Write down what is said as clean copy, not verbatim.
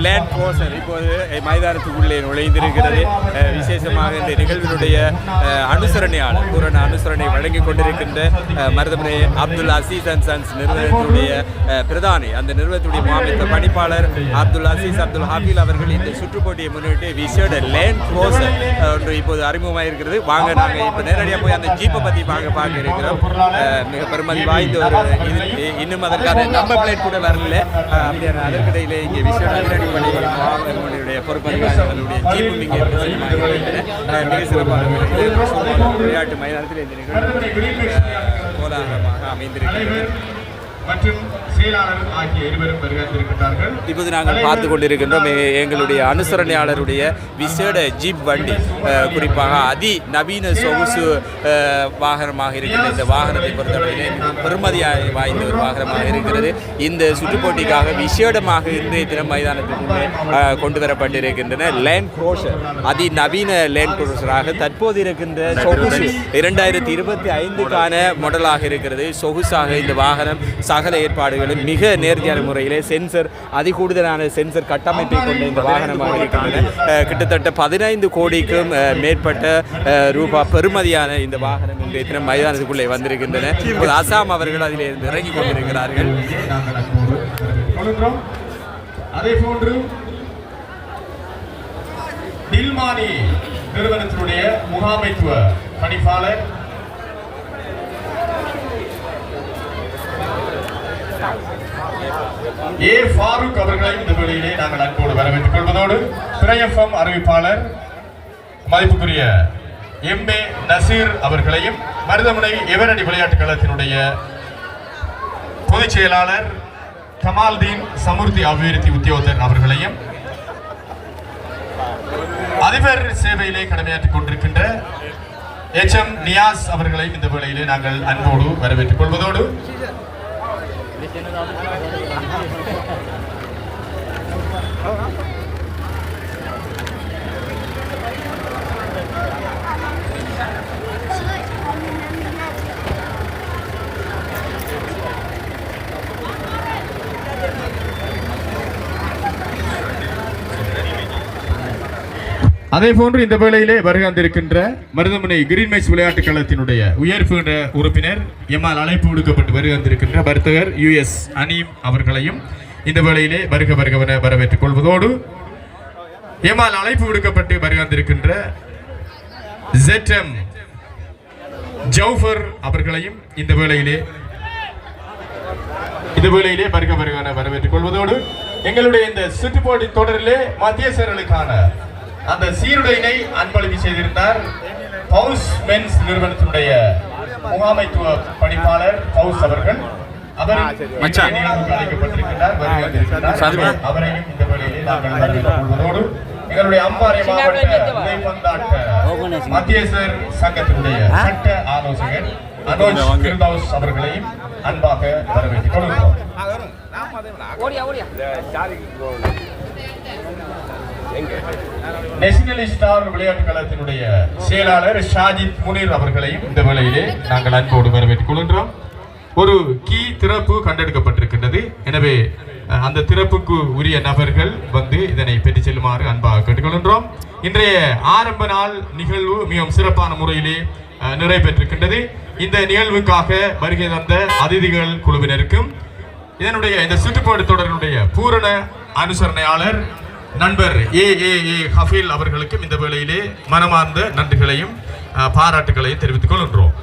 Land cruiser இப்போது மைதானத்துக்குள்ளே நுழைந்திருக்கிறது. விசேஷமாக இந்த நிகழ்வினுடைய அனுசரணையாளர் பூரண அனுசரணை வழங்கி கொண்டிருக்கின்ற மருதமனை அப்துல் அசீஸ் அண்ட் சன்ஸ் நிறுவனத்துடைய பிரதானி, அந்த நிறுவனத்துடைய மாநில பணிப்பாளர் அப்துல் அசீஸ் அப்துல் ஹபீல் அவர்கள் இந்த சுற்றுப்போட்டியை முன்னிட்டு விசேட லேண்ட் க்ரோசர் ஒன்று இப்போது அறிமுகமாக இருக்கிறது. வாங்க நாங்கள் இப்போ நேரடியாக போய் அந்த ஜீப்பை பற்றி பார்க்க இருக்கிறோம். மிக பெருமதி வாய்ந்த ஒரு இன்னும் அதற்கான நம்பர் பிளேட் கூட வரல. அப்படியான அதற்கிடையிலே இங்கே விசேட அதிரடி பணிகளுடைய பொறுப்பதிகாரிகளுடைய ஜீப்பும் இங்கே மிக சிறப்பாக விளையாட்டு மைதானத்தில் இந்த நிகழ்வு கோலாகலமாக அமைந்திருக்கிறது. மற்றும் செயலாளர் ஆகிய இருவரும் வருகிறார்கள். இப்போது நாங்கள் பார்த்து கொண்டிருக்கின்றோம் எங்களுடைய அனுசரணையாளருடைய விசேட ஜீப் வண்டி, குறிப்பாக அதிநவீன சொகுசு வாகனமாக இருக்கின்ற இந்த வாகனத்தை பொறுத்தவரையிலே பெருமதியாக வாய்ந்த ஒரு வாகனமாக இருக்கிறது. இந்த சுற்றுப்போட்டிக்காக விசேடமாக இன்றைய தினம் மைதானத்திற்குள்ளே கொண்டு வரப்பட்டிருக்கின்றன லேண்ட் க்ரோசர், அதிநவீன லேண்ட் க்ரோசராக தற்போது இருக்கின்ற சொகுசு 2025க்கான மாடலாக இருக்கிறது. சொகுசாக இந்த வாகனம் சகல ஏற்பாடுகளும் மிக நேர்த்தியான முறையிலே சென்சர் அதிகூடுதலான சென்சர் கட்டமைப்பை கொண்ட இந்த வாகனமாக இருக்கின்றன. கிட்டத்தட்ட 15 கோடிக்கும் மேற்பட்ட ரூபாய் பெறுமதியான இந்த வாகனம் இன்றைய தினம் மைதானத்துக்குள்ளே வந்திருக்கின்றன. அசாம் அவர்கள் அதில் இறங்கி கொண்டிருக்கிறார்கள். அதேபோன்று தில்மானி நிறுவனத்தினுடைய முகாமைத்துவ பணிப்பாளர் ஏ ஃபாரூக் அவர்களை இந்த வேளையிலே நாங்கள் அன்போடு வரவேற்றுக் கொள்வதோடு திரையஃபம் அறிவிப்பாளர் மதிப்புக்குரிய எம்.ஏ. நசீர் அவர்களையும் மருதமுனை எவரடி விளையாட்டுக் களத்தினுடைய பொதுச் செயலாளர் கமால்தீன் சமுர்த்தி அபிவிருத்தி உத்தியோகத்தர் அவர்களையும் அதிபர் சேவையிலே கடமையாற்றிக் கொண்டிருக்கின்ற எச்.எம். நியாஸ் அவர்களையும் இந்த வேளையிலே நாங்கள் அன்போடு வரவேற்றுக் கொள்வதோடு அதே போன்று இந்த வேளையிலே வருகின்ற மருதமுனை கிரீன்மேஸ் விளையாட்டுக் களத்தினுடைய உயர்வு உறுப்பினர் எம்மால் அழைப்பு விடுக்கப்பட்டு வருகின்ற வர்த்தகர் US அனீம் அவர்களையும் இந்த வேளையிலே வருகவன வரவேற்றுக் கொள்வதோடு எம்மால் அழைப்பு விடுக்கப்பட்டு வருகின்ற ZM ஜவுஃபர் அவர்களையும் இந்த வேளையிலே வருகவன வரவேற்றுக் கொள்வதோடு எங்களுடைய இந்த சுற்றுப்போட்டி தொடரிலே மத்திய சேரலுக்கான அந்த சீருடையினை அன்பளிப்பு செய்திருந்தார் பவுஸ் மென்ஸ் நிறுவனத்தினுடைய முகாமைத்துவ பணிப்பாளர் பவுஸ் அவர்கள். அவர் அழைக்கப்பட்டிருக்கிறார். அவரையும் இந்த வழியிலே நாங்கள் வரவேற்றுக் கொள்வதோடு எங்களுடைய அம்பாறை மாவட்ட உதைப்பந்தாட்ட மத்தியசர் சங்கத்தினுடைய சட்ட ஆலோசகர் அனோஜ் கிருதாஸ் அவர்களையும் அன்பாக வரவேற்றுக் கொள்கிறோம். நேஷனல் ஸ்டார் விளையாட்டுக் களத்தினுடைய செயலாளர் ஷாஜித் முனீர் அவர்களையும் இந்த வேளையிலே நாங்கள் அன்போடு வரவேற்றுக் கொள்கின்றோம். ஒரு கீ திறப்பு கண்டெடுக்கப்பட்டிருக்கின்றது. எனவே அந்த திறப்புக்கு உரிய நபர்கள் வந்து இதனை பெற்று செல்லுமாறு அன்பாக கேட்டுக்கொள்கின்றோம். இன்றைய ஆரம்ப நாள் நிகழ்வு மிகவும் சிறப்பான முறையிலே நிறைவேற்றிருக்கின்றது. இந்த நிகழ்வுக்காக வருகை தந்த அதிதிகள் குழுவினருக்கும் இதனுடைய இந்த சுற்றுப்பாடு தொடரினுடைய பூரண அனுசரணையாளர் நண்பர் ஏ ஹஃபீல் அவர்களுக்கும் இந்த வேளையிலே மனமார்ந்த நன்றிகளையும் பாராட்டுகளையும் தெரிவித்துக் கொள்கின்றோம்.